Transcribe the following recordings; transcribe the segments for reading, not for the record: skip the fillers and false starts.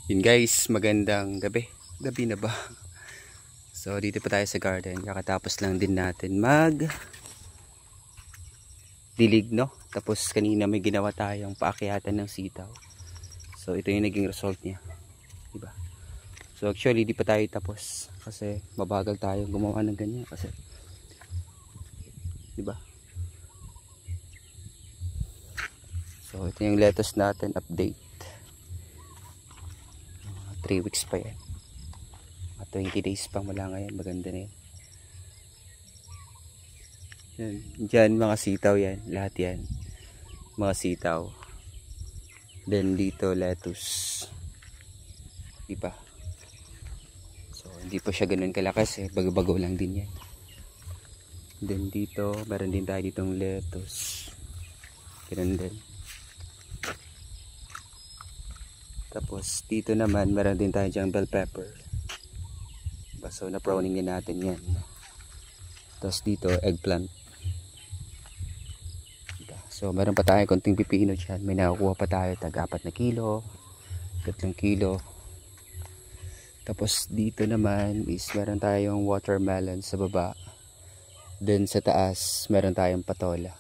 Yun guys, magandang gabi. Gabi na ba? So dito pa tayo sa garden. Kakatapos lang din natin dilig, no? Tapos kanina may ginawa tayong paakyatan ng sitaw. So ito yung naging result niya. Diba? So actually di pa tayo tapos. Kasi mabagal tayong gumawa ng ganyan. Kasi diba? So ito yung lettuce natin update. 3 weeks pa yan. 20 days pa mula ngayon. Maganda na yan. Diyan mga sitaw yan. Lahat yan. Mga sitaw. Then dito lettuce. Diba? So hindi pa siya ganun kalakas eh. Bago-bago lang din yan. Then dito, meron din tayo ditong lettuce. Ganun din. Tapos dito naman meron din tayo dyang bell pepper. So na-pruning din natin yan. Tapos dito eggplant. So meron pa tayo konting pipino dyan. May nakukuha pa tayo tag 4 na kilo, 3 kilo. Tapos dito naman is meron tayong watermelon sa baba. Then sa taas meron tayong patola.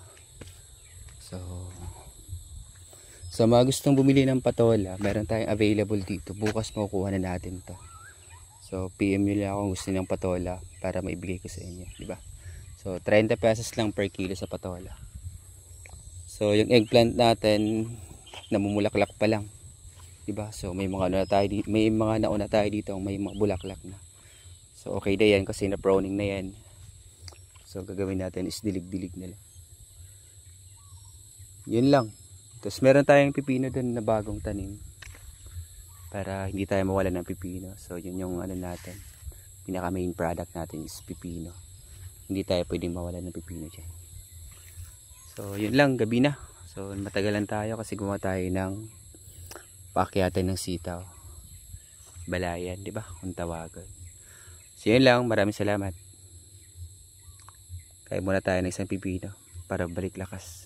So mga gustong bumili ng patola, meron tayong available dito. Bukas makukuha na natin to. So PM nyo lang kung gusto ng patola para maibigay ko sa inyo, di ba? So 30 pesos lang per kilo sa patola. So yung eggplant natin namumulaklak pa lang, di ba? So may mga nauna tayo dito, may mga bulaklak na. So okay na yan kasi na pruning na yan. So gagawin natin is dilig-dilig na lang. Yun lang. Tapos meron tayong pipino dun na bagong tanim para hindi tayo mawala ng pipino. So yun yung ano natin, pinaka main product natin is pipino. Hindi tayo pwedeng mawala ng pipino dyan. So yun lang, gabi na. So matagalan tayo kasi gumawa tayo ng paakyatan ng sitaw, balayan, di ba, kung tawagan. So yun lang, maraming salamat. Kaya muna tayo ng isang pipino para balik lakas.